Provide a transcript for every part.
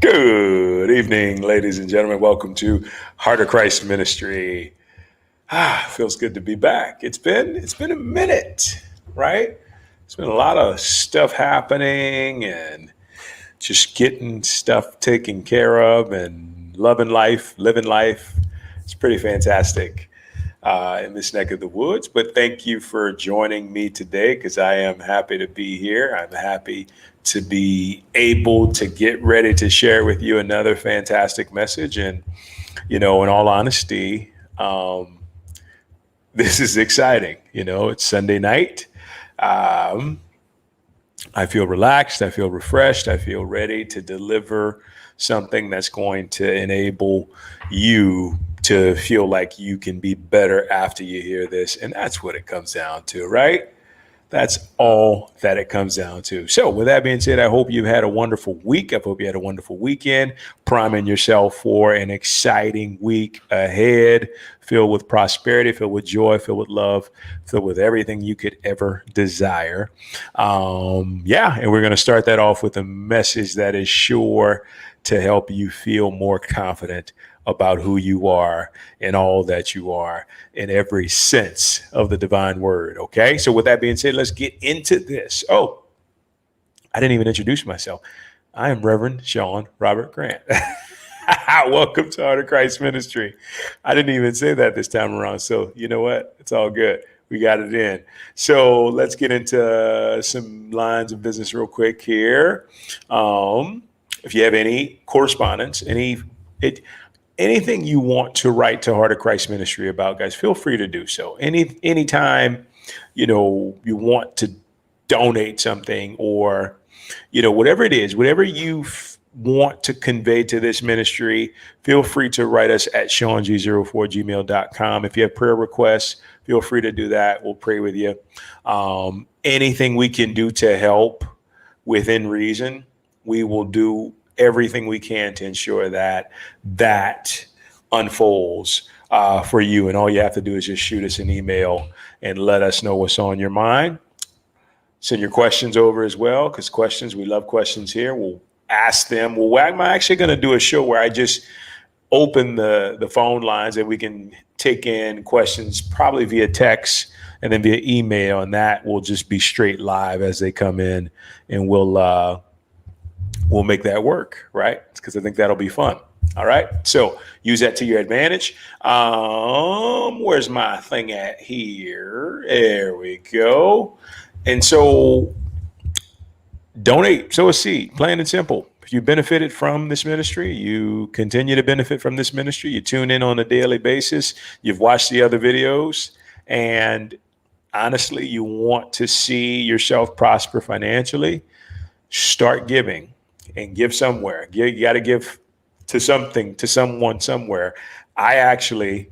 Good evening, ladies and gentlemen. Welcome to Heart of Christ Ministry. Feels good to be back. It's been a minute, right? It's been a lot of stuff happening and just getting stuff taken care of and loving life, living life. It's pretty fantastic in this neck of the woods. But thank you for joining me today because I am happy to be here. I'm happy to be able to get ready to share with you another fantastic message. And, in all honesty, this is exciting. It's Sunday night. I feel relaxed. I feel refreshed. I feel ready to deliver something that's going to enable you to feel like you can be better after you hear this. And that's what it comes down to, right? That's all that it comes down to. So with that being said, I hope you've had a wonderful week. I hope you had a wonderful weekend, priming yourself for an exciting week ahead, filled with prosperity, filled with joy, filled with love, filled with everything you could ever desire. And we're going to start that off with a message that is sure to help you feel more confident about who you are and all that you are in every sense of the divine word. Okay. So with that being said, let's get into this. Oh, I didn't even introduce myself. I am Reverend Shaun Robert Grant. Welcome to Heart of Christ Ministry. I didn't even say that this time around. So you know what? It's all good. We got it in. So let's get into some lines of business real quick here. If you have any correspondence, anything you want to write to Heart of Christ Ministry about, guys, feel free to do so. Anytime, you want to donate something or, whatever it is, whatever you want to convey to this ministry, feel free to write us at SeanG04@gmail.com. If you have prayer requests, feel free to do that. We'll pray with you. Anything we can do to help within reason, we will do everything we can to ensure that unfolds for you. And all you have to do is just shoot us an email and let us know what's on your mind. Send your questions over as well, because we love questions here. We'll ask them. I'm actually going to do a show where I just open the phone lines and we can take in questions probably via text and then via email. And that will just be straight live as they come in, and we'll make that work, right? Because I think that'll be fun. All right. So use that to your advantage. Where's my thing at here? There we go. And so donate, sow a seed, plain and simple. If you benefited from this ministry, you continue to benefit from this ministry. You tune in on a daily basis. You've watched the other videos, and honestly, you want to see yourself prosper financially, start giving. And give somewhere. You got to give to something, to someone, somewhere. I actually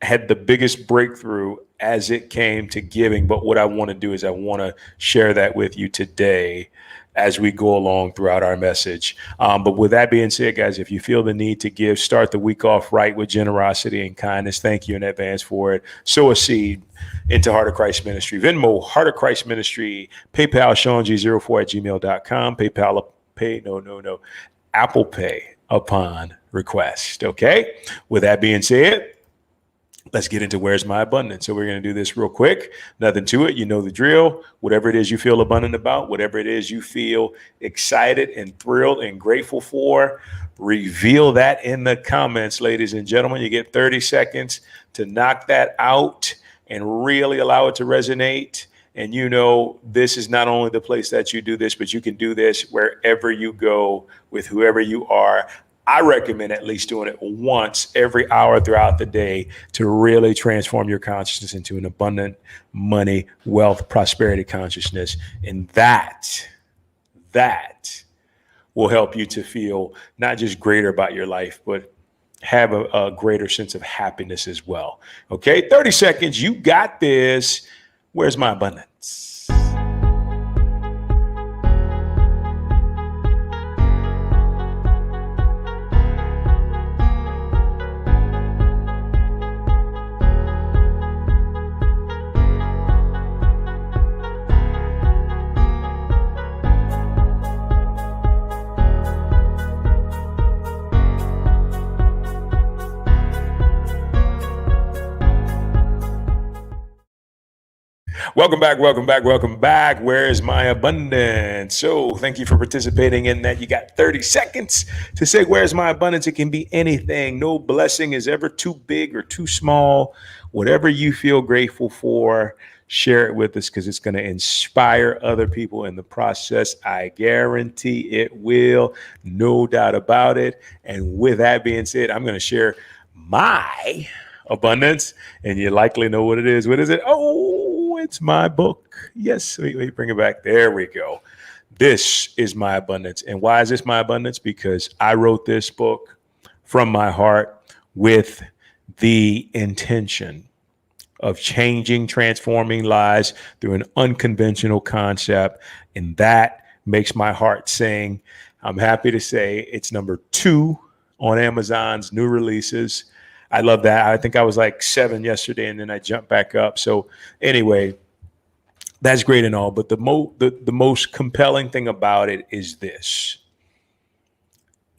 had the biggest breakthrough as it came to giving. But what I want to do is I want to share that with you today as we go along throughout our message. But with that being said, guys, if you feel the need to give, start the week off right with generosity and kindness. Thank you in advance for it. Sow a seed into Heart of Christ Ministry. Venmo, Heart of Christ Ministry. PayPal, SeanG04@gmail.com. Apple Pay upon request. Okay. With that being said, let's get into where's my abundance. So we're going to do this real quick. Nothing to it. You know the drill. Whatever it is you feel abundant about, whatever it is you feel excited and thrilled and grateful for, reveal that in the comments, ladies and gentlemen. You get 30 seconds to knock that out and really allow it to resonate. And this is not only the place that you do this, but you can do this wherever you go with whoever you are. I recommend at least doing it once every hour throughout the day to really transform your consciousness into an abundant money, wealth, prosperity consciousness. And that will help you to feel not just greater about your life, but have a greater sense of happiness as well. Okay, 30 seconds. You got this. Where's my abundance? Welcome back, welcome back, welcome back. Where is my abundance? So thank you for participating in that. You got 30 seconds to say, where's my abundance? It can be anything. No blessing is ever too big or too small. Whatever you feel grateful for, share it with us because it's going to inspire other people in the process. I guarantee it will. No doubt about it. And with that being said, I'm going to share my abundance, and you likely know what it is. What is it? Oh, it's my book. Yes, wait, bring it back. There we go. This is my abundance. And why is this my abundance? Because I wrote this book from my heart with the intention of changing, transforming lives through an unconventional concept. And that makes my heart sing. I'm happy to say it's number 2 on Amazon's new releases. I love that. I think I was like 7 yesterday, and then I jumped back up. So anyway, that's great and all. But the most compelling thing about it is this.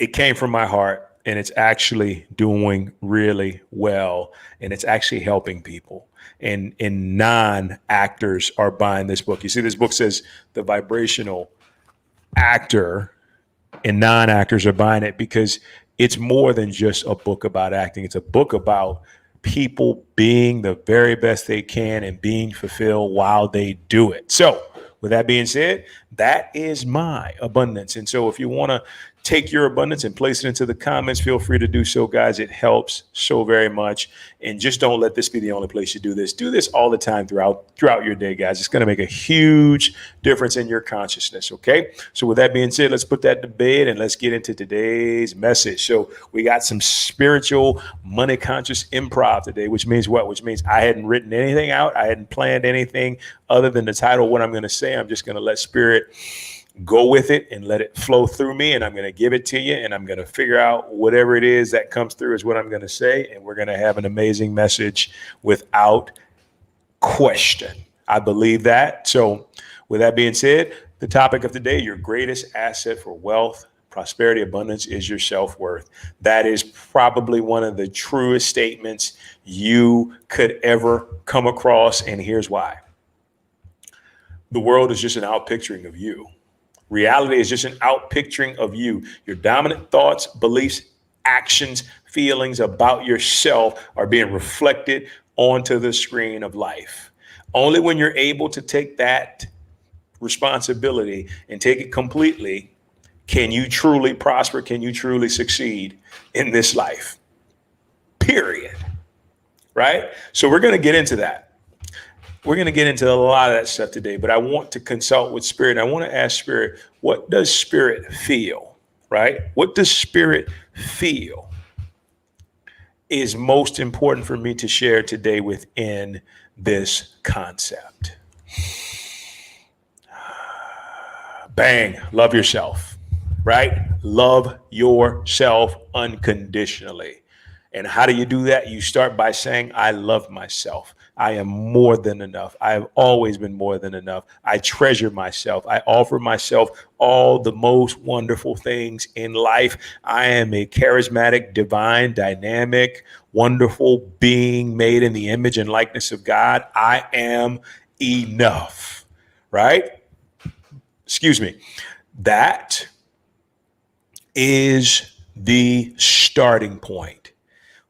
It came from my heart, and it's actually doing really well, and it's actually helping people. And non-actors are buying this book. You see, this book says the vibrational actor, and non-actors are buying it because it's more than just a book about acting. It's a book about people being the very best they can and being fulfilled while they do it. So with that being said, that is my abundance. And so if you want to take your abundance and place it into the comments, feel free to do so, guys. It helps so very much. And just don't let this be the only place you do this. Do this all the time throughout your day, guys. It's going to make a huge difference in your consciousness, okay? So with that being said, let's put that to bed and let's get into today's message. So we got some spiritual, money conscious improv today, which means what? Which means I hadn't written anything out. I hadn't planned anything other than the title of what I'm going to say. I'm just going to let Spirit go with it and let it flow through me, and I'm going to give it to you, and I'm going to figure out whatever it is that comes through is what I'm going to say, and we're going to have an amazing message without question. I believe that. So with that being said, the topic of today, your greatest asset for wealth, prosperity, abundance is your self-worth. That is probably one of the truest statements you could ever come across, and here's why. The world is just an outpicturing of you. Reality is just an outpicturing of you. Your dominant thoughts, beliefs, actions, feelings about yourself are being reflected onto the screen of life. Only when you're able to take that responsibility and take it completely can you truly prosper, can you truly succeed in this life. Period. Right? So we're going to get into that. We're going to get into a lot of that stuff today, but I want to consult with Spirit. I want to ask Spirit, what does Spirit feel, right? What does Spirit feel is most important for me to share today within this concept? Bang, love yourself, right? Love yourself unconditionally. And how do you do that? You start by saying, I love myself. I am more than enough. I have always been more than enough. I treasure myself. I offer myself all the most wonderful things in life. I am a charismatic, divine, dynamic, wonderful being made in the image and likeness of God. I am enough, right? Excuse me. That is the starting point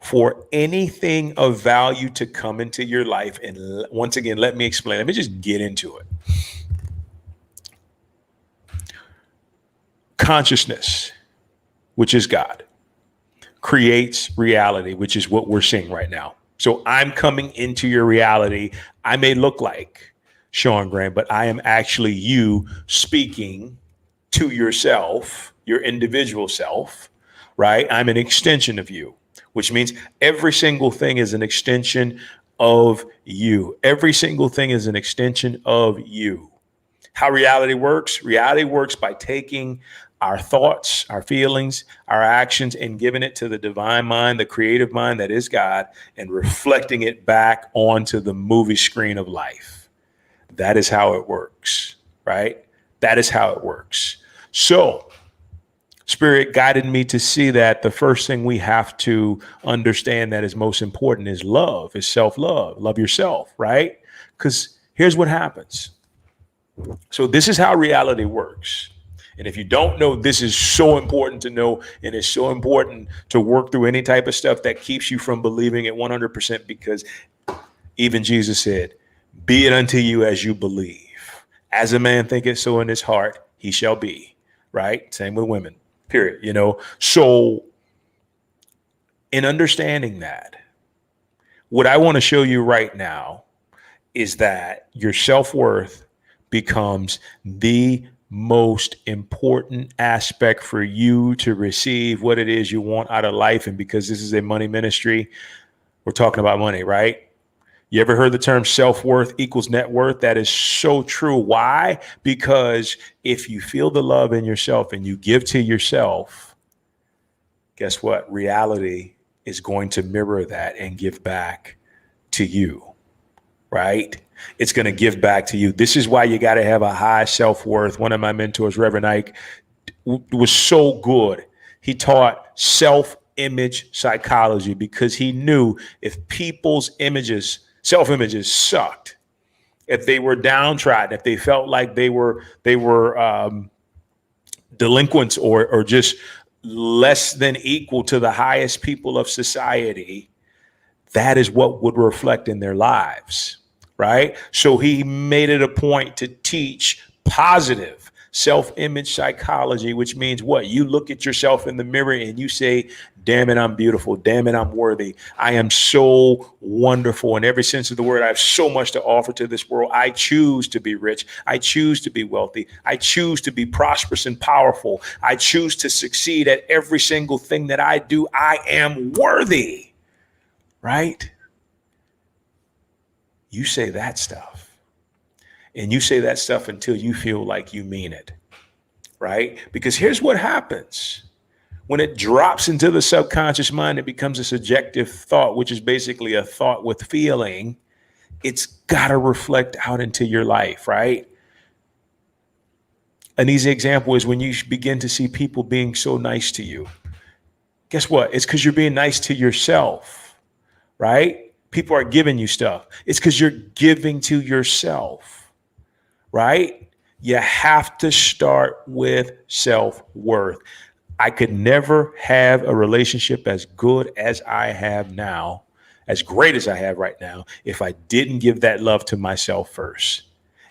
for anything of value to come into your life. And once again, let me explain. Let me just get into it. Consciousness, which is God, creates reality, which is what we're seeing right now. So I'm coming into your reality. I may look like Shaun Graham, but I am actually you speaking to yourself, your individual self, right? I'm an extension of you, which means every single thing is an extension of you. Every single thing is an extension of you. How reality works? Reality works by taking our thoughts, our feelings, our actions, and giving it to the divine mind, the creative mind that is God, and reflecting it back onto the movie screen of life. That is how it works, right? That is how it works. So Spirit guided me to see that the first thing we have to understand that is most important is love, is self-love. Love yourself, right? Because here's what happens. So this is how reality works. And if you don't know, this is so important to know. And it's so important to work through any type of stuff that keeps you from believing it 100%, because even Jesus said, be it unto you as you believe. As a man thinketh, so in his heart he shall be. Right? Same with women, period. So in understanding that, what I want to show you right now is that your self-worth becomes the most important aspect for you to receive what it is you want out of life. And because this is a money ministry, we're talking about money, right? You ever heard the term self-worth equals net worth? That is so true. Why? Because if you feel the love in yourself and you give to yourself, guess what? Reality is going to mirror that and give back to you, right? It's going to give back to you. This is why you got to have a high self-worth. One of my mentors, Reverend Ike, was so good. He taught self-image psychology because he knew if people's self-images sucked, if they were downtrodden, if they felt like they were delinquents or just less than equal to the highest people of society, that is what would reflect in their lives, right? So he made it a point to teach positive self-image psychology, which means what? You look at yourself in the mirror and you say, damn it, I'm beautiful. Damn it, I'm worthy. I am so wonderful. In every sense of the word, I have so much to offer to this world. I choose to be rich. I choose to be wealthy. I choose to be prosperous and powerful. I choose to succeed at every single thing that I do. I am worthy. Right? You say that stuff. And you say that stuff until you feel like you mean it. Right? Because here's what happens. When it drops into the subconscious mind, it becomes a subjective thought, which is basically a thought with feeling. It's got to reflect out into your life, right? An easy example is when you begin to see people being so nice to you. Guess what? It's because you're being nice to yourself. Right? People are giving you stuff. It's because you're giving to yourself, right? You have to start with self-worth. I could never have a relationship as good as I have now, as great as I have right now, if I didn't give that love to myself first.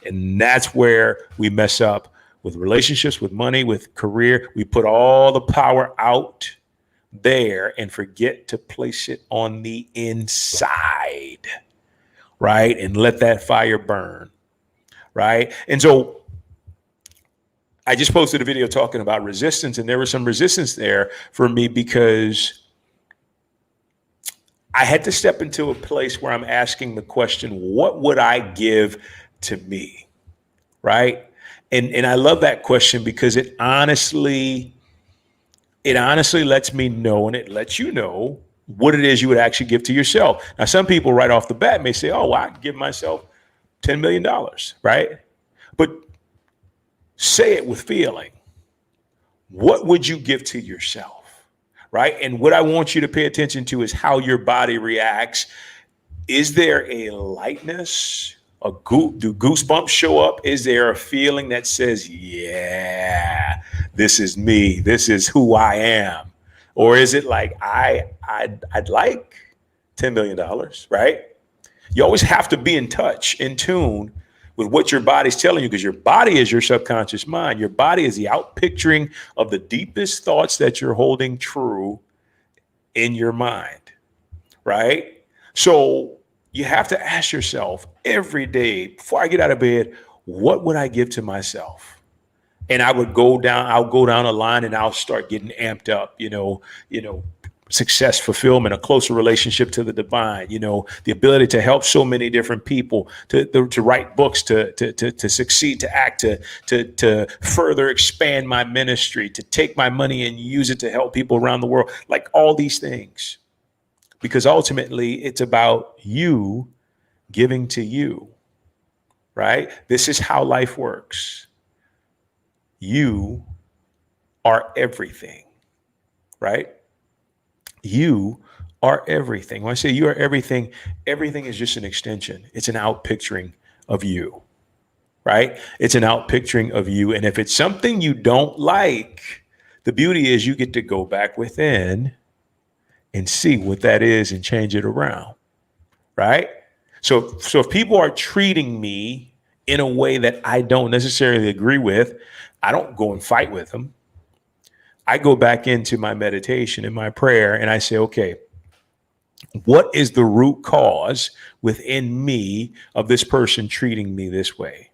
And that's where we mess up with relationships, with money, with career. We put all the power out there and forget to place it on the inside, right? And let that fire burn, right? And so I just posted a video talking about resistance, and there was some resistance there for me because I had to step into a place where I'm asking the question, what would I give to me, right? And I love that question because it honestly lets me know, and it lets you know what it is you would actually give to yourself. Now, some people right off the bat may say, oh, well, I can give myself $10 million, right? But say it with feeling. What would you give to yourself, right? And what I want you to pay attention to is how your body reacts. Is there a lightness? Do goosebumps show up? Is there a feeling that says, yeah, this is me. This is who I am? Or is it like, I'd like $10 million, right? You always have to be in touch, in tune with what your body's telling you, because your body is your subconscious mind. Your body is the outpicturing of the deepest thoughts that you're holding true in your mind, right? So you have to ask yourself every day before I get out of bed, what would I give to myself? And I'll go down a line and I'll start getting amped up, success, fulfillment, a closer relationship to the divine, the ability to help so many different people, to write books, to succeed, to act, to further expand my ministry, to take my money and use it to help people around the world, like all these things. Because ultimately, it's about you giving to you, right? This is how life works. You are everything, right? You are everything. When I say you are everything, everything is just an extension. It's an outpicturing of you, right? It's an outpicturing of you. And if it's something you don't like, the beauty is you get to go back within and see what that is and change it around, right? So if people are treating me in a way that I don't necessarily agree with, I don't go and fight with them. I go back into my meditation and my prayer and I say, okay, what is the root cause within me of this person treating me this way?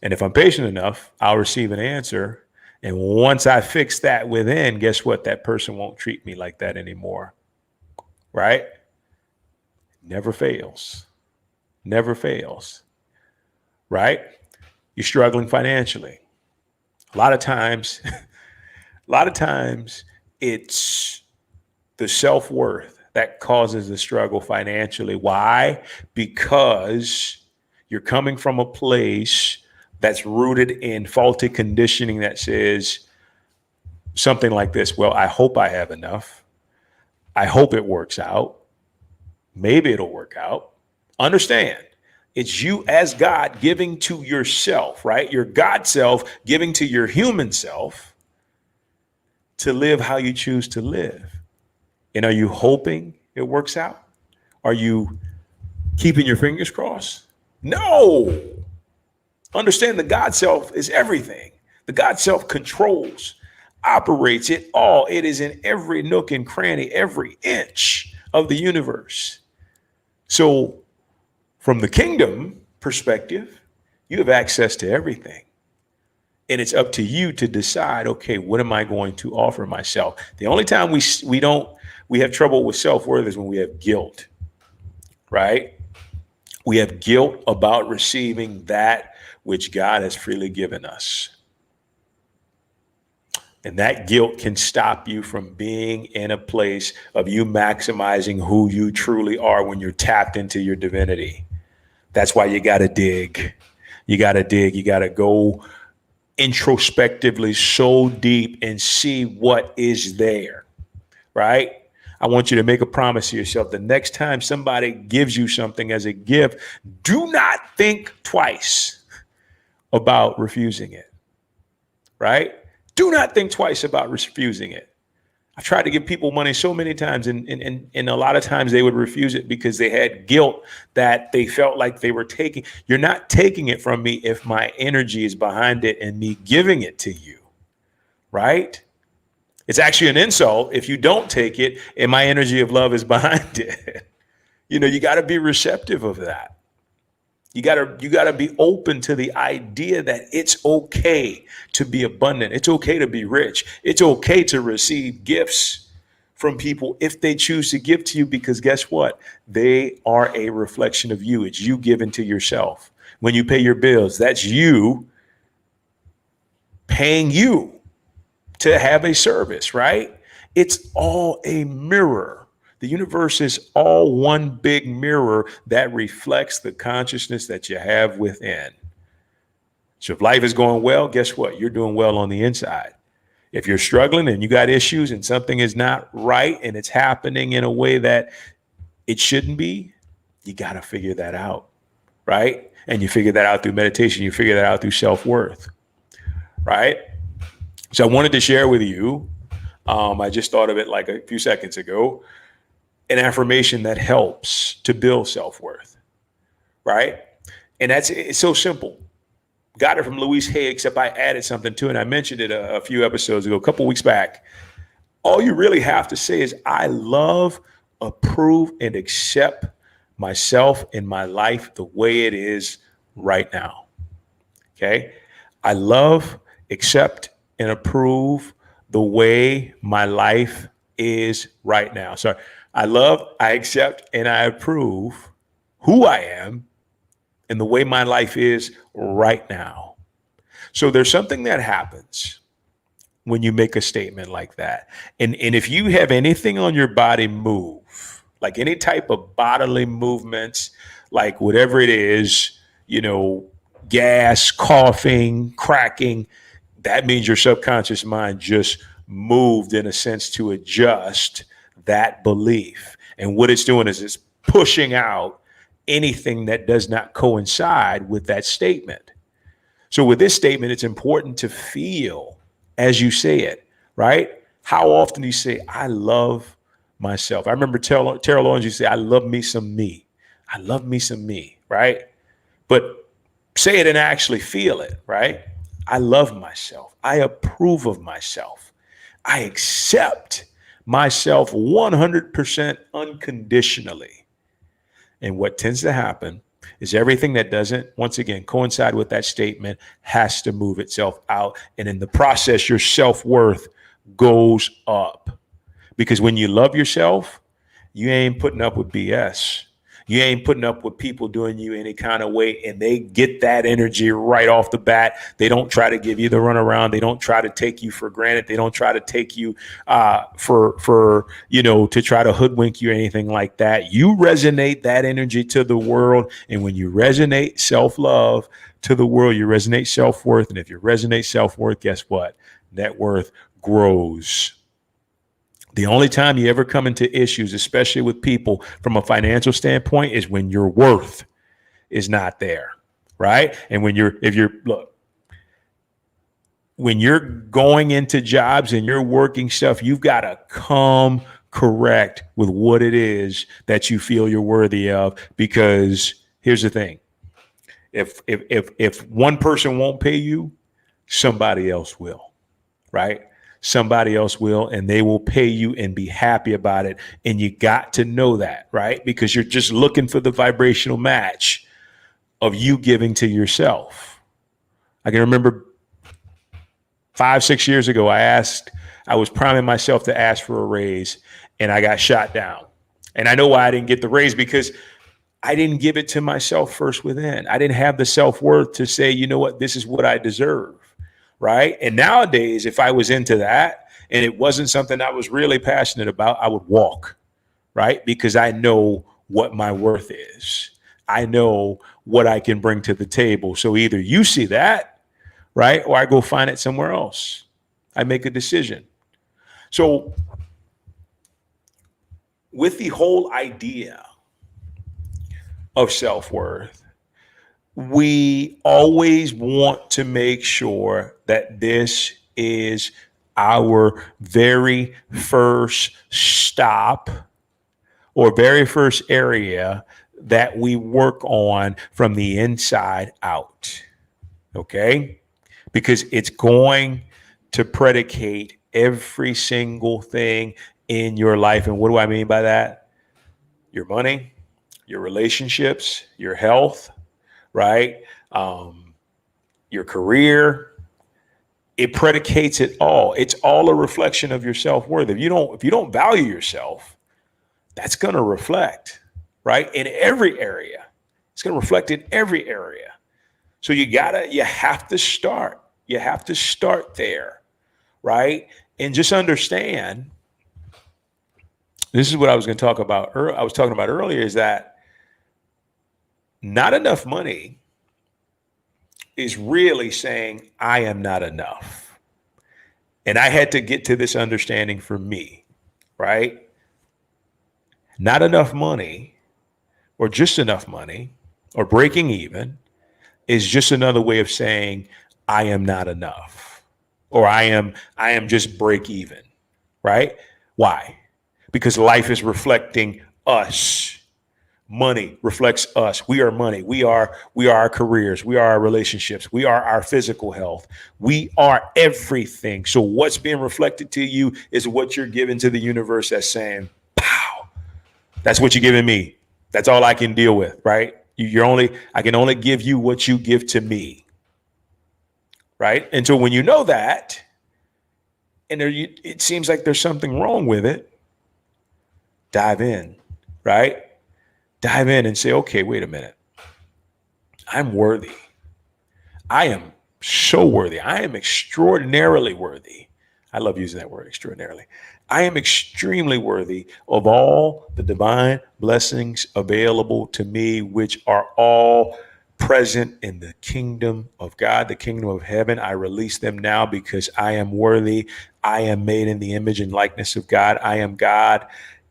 And if I'm patient enough, I'll receive an answer. And once I fix that within, guess what? That person won't treat me like that anymore. Right? Never fails. Never fails. Right? You're struggling financially. A lot of times it's the self-worth that causes the struggle financially. Why? Because you're coming from a place that's rooted in faulty conditioning that says something like this. Well, I hope I have enough. I hope it works out. Maybe it'll work out. Understand, it's you as God giving to yourself, right? Your God self giving to your human self to live how you choose to live. And are you hoping it works out? Are you keeping your fingers crossed? No. Understand the God self is everything. The God self controls, operates it all. It is in every nook and cranny, every inch of the universe. So from the kingdom perspective, you have access to everything. And it's up to you to decide, okay, what am I going to offer myself? The only time we have trouble with self-worth is when we have guilt, right? We have guilt about receiving that which God has freely given us. And that guilt can stop you from being in a place of you maximizing who you truly are when you're tapped into your divinity. That's why you got to dig. You got to dig. You got to go introspectively so deep and see what is there, right? I want you to make a promise to yourself. The next time somebody gives you something as a gift, do not think twice about refusing it, right? Do not think twice about refusing it. I've tried to give people money so many times, and a lot of times they would refuse it because they had guilt that they felt like they were taking. You're not taking it from me if my energy is behind it and me giving it to you, right? It's actually an insult if you don't take it and my energy of love is behind it. You got to be receptive of that. You gotta be open to the idea that it's okay to be abundant. It's okay to be rich. It's okay to receive gifts from people if they choose to give to you, because guess what? They are a reflection of you. It's you giving to yourself. When you pay your bills, that's you paying you to have a service, right? It's all a mirror. The universe is all one big mirror that reflects the consciousness that you have within. So if life is going well, guess what? You're doing well on the inside. If you're struggling and you got issues and something is not right and it's happening in a way that it shouldn't be, you got to figure that out, right? And you figure that out through meditation. You figure that out through self-worth, right? So I wanted to share with you, I just thought of it like a few seconds ago, an affirmation that helps to build self-worth, right? And it's so simple. Got it from Louise Hay, except I added something to it. And I mentioned it a few episodes ago, a couple weeks back. All you really have to say is, I love, approve, and accept myself and my life the way it is right now. Okay? I love, accept, and approve the way my life is right now. Sorry. I love, I accept, and I approve who I am and the way my life is right now. So there's something that happens when you make a statement like that. And if you have anything on your body move, like any type of bodily movements, like whatever it is, gas, coughing, cracking, that means your subconscious mind just moved in a sense to adjust that belief. And what it's doing is it's pushing out anything that does not coincide with that statement. So with this statement, it's important to feel as you say it, right? How often do you say, I love myself? I remember Terrell Owens used to say, I love me some me. I love me some me, right? But say it and actually feel it, right? I love myself. I approve of myself. I accept myself 100% unconditionally. And what tends to happen is everything that doesn't, once again, coincide with that statement has to move itself out. And in the process, your self-worth goes up. Because when you love yourself, you ain't putting up with BS. You ain't putting up with people doing you any kind of way, and they get that energy right off the bat. They don't try to give you the runaround. They don't try to take you for granted. They don't try to take you to try to hoodwink you or anything like that. You resonate that energy to the world, and when you resonate self-love to the world, you resonate self-worth, and if you resonate self-worth, guess what? Net worth grows. The only time you ever come into issues, especially with people from a financial standpoint, is when your worth is not there, right? And when you're going into jobs and you're working stuff, you've got to come correct with what it is that you feel you're worthy of. Because here's the thing: if one person won't pay you, somebody else will, right? Somebody else will, and they will pay you and be happy about it. And you got to know that, right? Because you're just looking for the vibrational match of you giving to yourself. I can remember 5-6 years ago, I was priming myself to ask for a raise, and I got shot down. And I know why I didn't get the raise, because I didn't give it to myself first within. I didn't have the self-worth to say, you know what, this is what I deserve. Right. And nowadays, if I was into that and it wasn't something I was really passionate about, I would walk. Right. Because I know what my worth is. I know what I can bring to the table. So either you see that, right, or I go find it somewhere else. I make a decision. So with the whole idea of self-worth, we always want to make sure that this is our very first stop or very first area that we work on from the inside out. Okay? Because it's going to predicate every single thing in your life. And what do I mean by that? Your money, your relationships, your health, right? Your career, it predicates it all. It's all a reflection of your self-worth. If you don't value yourself, that's going to reflect, right? In every area. It's going to reflect in every area. So you have to start. You have to start there, right? And just understand, this is what I was going to talk about. I was talking about earlier, is that not enough money is really saying, I am not enough. And I had to get to this understanding for me, right? Not enough money, or just enough money, or breaking even, is just another way of saying, I am not enough, or I am just break even, right? Why? Because life is reflecting us. Money reflects us. We are money. We are our careers. We are our relationships. We are our physical health. We are everything. So what's being reflected to you is what you're giving to the universe, that's saying, pow, that's what you're giving me. That's all I can deal with, right? I can only give you what you give to me, right? And so when you know that, and it seems like there's something wrong with it, dive in, right? Dive in and say, okay, wait a minute. I'm worthy. I am so worthy. I am extraordinarily worthy. I love using that word, extraordinarily. I am extremely worthy of all the divine blessings available to me, which are all present in the kingdom of God, the kingdom of heaven. I release them now because I am worthy. I am made in the image and likeness of God. I am God.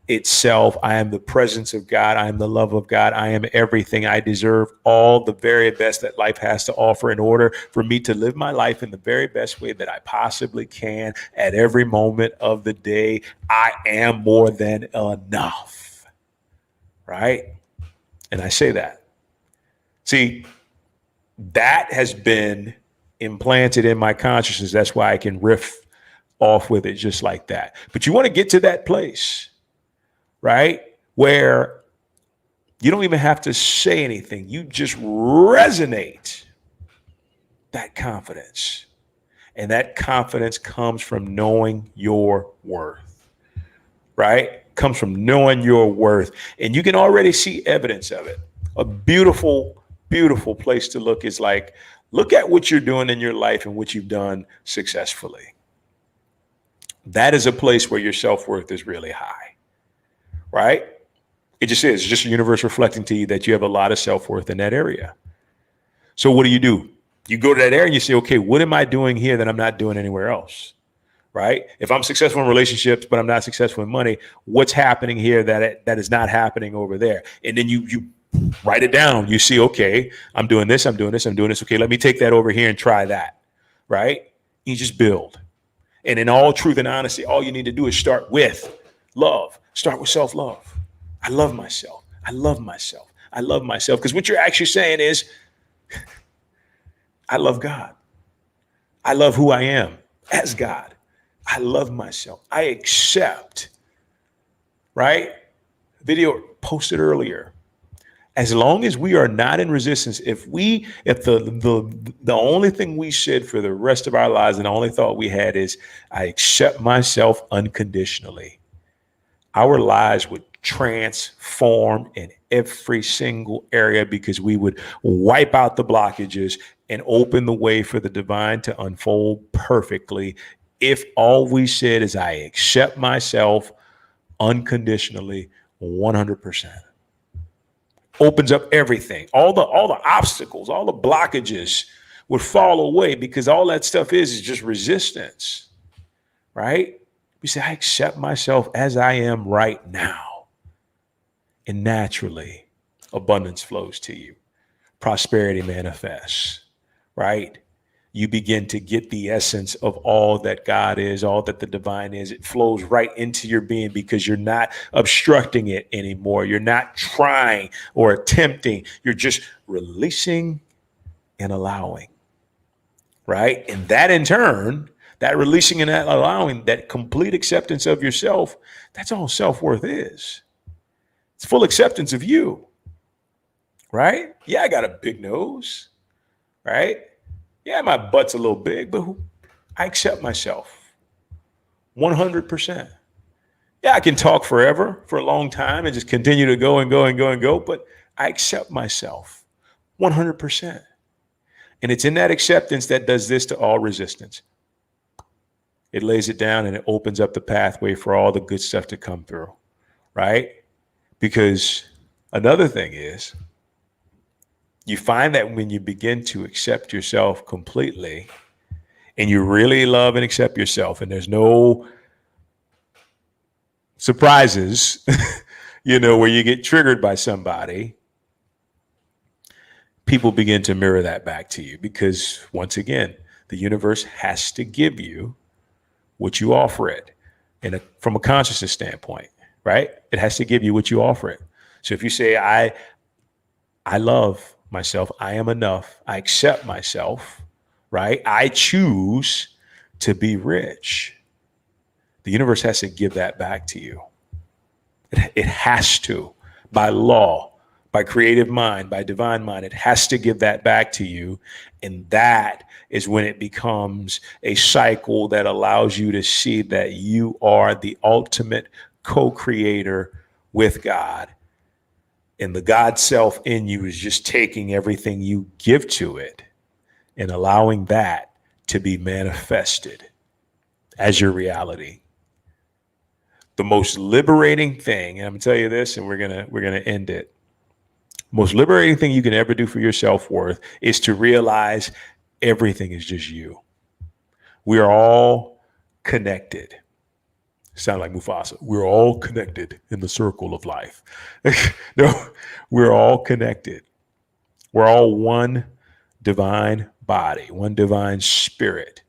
itself. I am the presence of God. I am the love of God. I am everything. I deserve all the very best that life has to offer in order for me to live my life in the very best way that I possibly can at every moment of the day. I am more than enough, right? And I say that. See, that has been implanted in my consciousness. That's why I can riff off with it just like that. But you want to get to that place, right? Where you don't even have to say anything. You just resonate that confidence. And that confidence comes from knowing your worth, right? Comes from knowing your worth. And you can already see evidence of it. A beautiful, beautiful place to look is like, look at what you're doing in your life and what you've done successfully. That is a place where your self-worth is really high, right? It just is. It's just a universe reflecting to you that you have a lot of self-worth in that area. So what do? You go to that area and you say, okay, what am I doing here that I'm not doing anywhere else? Right? If I'm successful in relationships, but I'm not successful in money, what's happening here that is not happening over there? And then you write it down. You see, okay, I'm doing this, I'm doing this, I'm doing this. Okay, let me take that over here and try that. Right? You just build. And in all truth and honesty, all you need to do is start with love. Start with self-love. I love myself. I love myself. I love myself. Because what you're actually saying is, I love God. I love who I am as God. I love myself. I accept, right? Video posted earlier. As long as we are not in resistance, if the only thing we said for the rest of our lives and the only thought we had is, I accept myself unconditionally, our lives would transform in every single area because we would wipe out the blockages and open the way for the divine to unfold perfectly. If all we said is, I accept myself unconditionally, 100%. Opens up everything. All the obstacles, all the blockages would fall away because all that stuff is just resistance, right? We say, I accept myself as I am right now. And naturally, abundance flows to you. Prosperity manifests, right? You begin to get the essence of all that God is, all that the divine is. It flows right into your being because you're not obstructing it anymore. You're not trying or attempting. You're just releasing and allowing, right? And that in turn, that releasing and that allowing, that complete acceptance of yourself, that's all self-worth is. It's full acceptance of you, right? Yeah, I got a big nose, right? Yeah, my butt's a little big, but I accept myself 100%. Yeah, I can talk forever for a long time and just continue to go and go and go and go, but I accept myself 100%. And it's in that acceptance that does this to all resistance. It lays it down and it opens up the pathway for all the good stuff to come through, right? Because another thing is, you find that when you begin to accept yourself completely and you really love and accept yourself and there's no surprises, where you get triggered by somebody, people begin to mirror that back to you because once again, the universe has to give you what you offer it from a consciousness standpoint, right? It has to give you what you offer it. So if you say, I love myself, I am enough, I accept myself, right? I choose to be rich. The universe has to give that back to you. It has to, by law, by creative mind, by divine mind, it has to give that back to you. And that is when it becomes a cycle that allows you to see that you are the ultimate co-creator with God. And the God self in you is just taking everything you give to it and allowing that to be manifested as your reality. The most liberating thing, and I'm gonna tell you this, and we're gonna end it. Most liberating thing you can ever do for your self-worth is to realize everything is just you. We are all connected. Sound like Mufasa. We're all connected in the circle of life. No, we're all connected. We're all one divine body, one divine spirit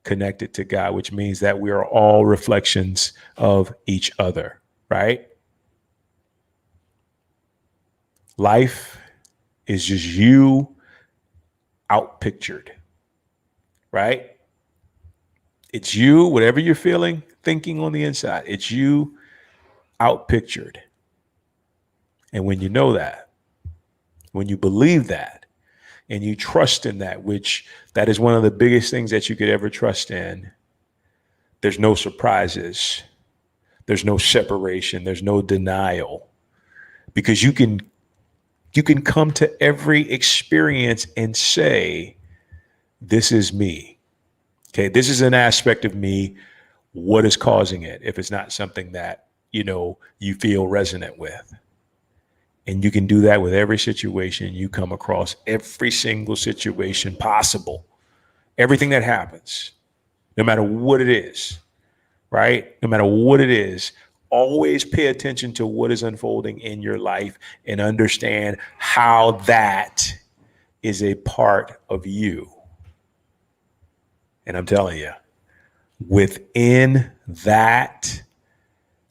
connected to God, which means that we are all reflections of each other, right? Life is just you outpictured, right? It's you, whatever you're feeling, thinking on the inside, it's you outpictured. And when you know that, when you believe that, and you trust in that, which that is one of the biggest things that you could ever trust in, there's no surprises. There's no separation. There's no denial, because you can come to every experience and say, this is me. Okay, this is an aspect of me. What is causing it? If it's not something that, you feel resonant with. And you can do that with every situation you come across, every single situation possible, everything that happens, no matter what it is, right? No matter what it is, always pay attention to what is unfolding in your life and understand how that is a part of you. And I'm telling you, within that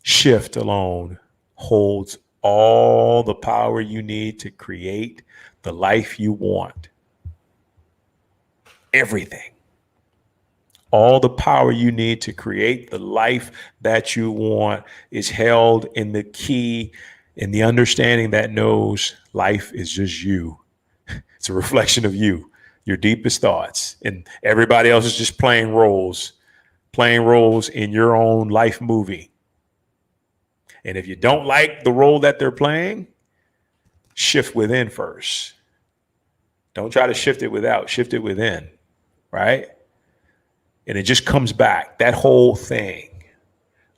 shift alone holds all the power you need to create the life you want. Everything. All the power you need to create the life that you want is held in the key, in the understanding that knows life is just you. It's a reflection of you, your deepest thoughts, and everybody else is just playing roles in your own life movie. And if you don't like the role that they're playing, shift within first. Don't try to shift it without, shift it within, right? And it just comes back. That whole thing,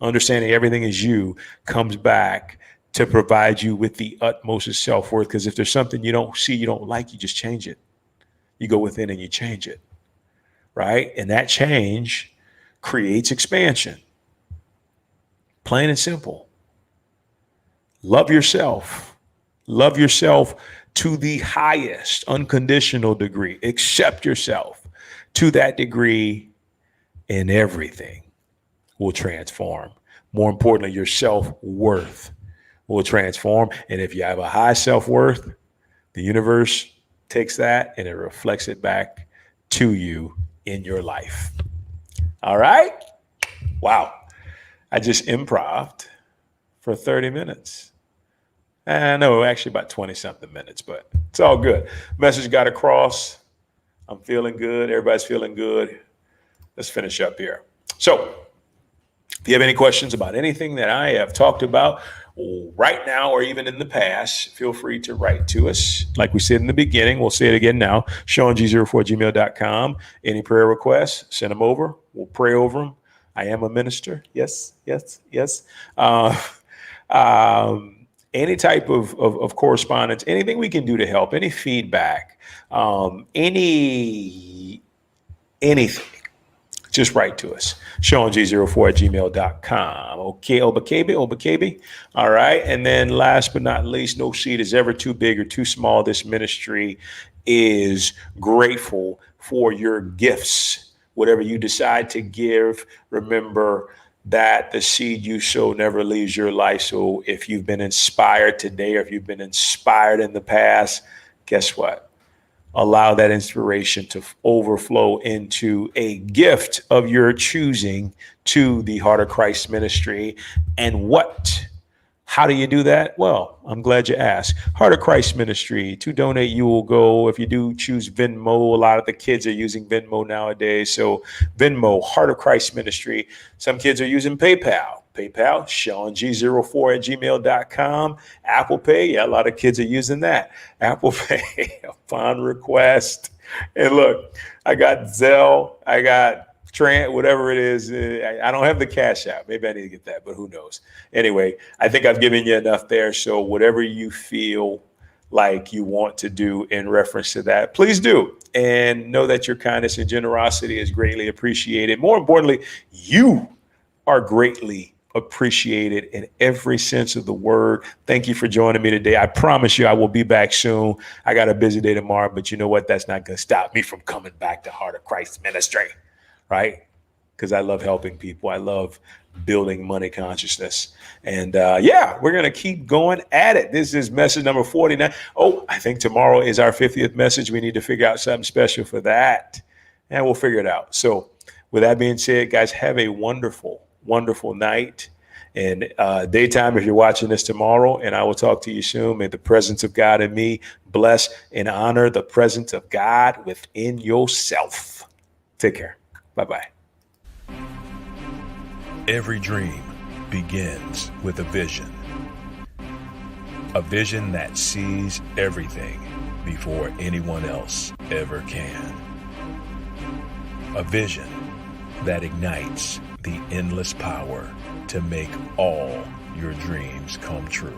understanding everything is you, comes back to provide you with the utmost of self-worth. Because if there's something you don't see, you don't like, you just change it. You go within and you change it, right? And that change creates expansion. Plain and simple. Love yourself. Love yourself to the highest unconditional degree. Accept yourself to that degree, and everything will transform. More importantly, your self-worth will transform. And if you have a high self-worth, the universe takes that and it reflects it back to you in your life. All right? Wow. I just improv'd for 30 minutes. No, actually about 20 something minutes, but it's all good. Message got across. I'm feeling good. Everybody's feeling good. Let's finish up here. So if you have any questions about anything that I have talked about right now or even in the past, feel free to write to us. Like we said in the beginning, we'll say it again now, ShaunG04@gmail.com. Any prayer requests, send them over. We'll pray over them. I am a minister. Yes. Any type of correspondence, anything we can do to help, any feedback, anything, just write to us. ShaunG04@gmail.com. Okay, Obakabe. All right. And then last but not least, no seed is ever too big or too small. This ministry is grateful for your gifts. Whatever you decide to give, remember that the seed you sow never leaves your life. So if you've been inspired today, or if you've been inspired in the past, guess what? Allow that inspiration to overflow into a gift of your choosing to the Heart of Christ Ministry. And how do you do that? Well, I'm glad you asked. Heart of Christ Ministry, to donate, you will go, if you do choose Venmo, a lot of the kids are using Venmo nowadays. So Venmo, Heart of Christ Ministry. Some kids are using PayPal, ShaunG04@gmail.com. Apple Pay, yeah, a lot of kids are using that. Apple Pay upon request. And look, I got Zelle, I got whatever it is. I don't have the Cash App. Maybe I need to get that, but who knows? Anyway, I think I've given you enough there. So whatever you feel like you want to do in reference to that, please do. And know that your kindness and generosity is greatly appreciated. More importantly, you are greatly appreciated in every sense of the word. Thank you for joining me today. I promise you I will be back soon. I got a busy day tomorrow, but you know what? That's not going to stop me from coming back to Heart of Christ Ministry, right? Because I love helping people. I love building money consciousness. And we're going to keep going at it. This is message number 49. Oh, I think tomorrow is our 50th message. We need to figure out something special for that. And we'll figure it out. So with that being said, guys, have a wonderful, wonderful night and daytime if you're watching this tomorrow. And I will talk to you soon. May the presence of God in me bless and honor the presence of God within yourself. Take care. Bye-bye. Every dream begins with a vision that sees everything before anyone else ever can. A vision that ignites the endless power to make all your dreams come true.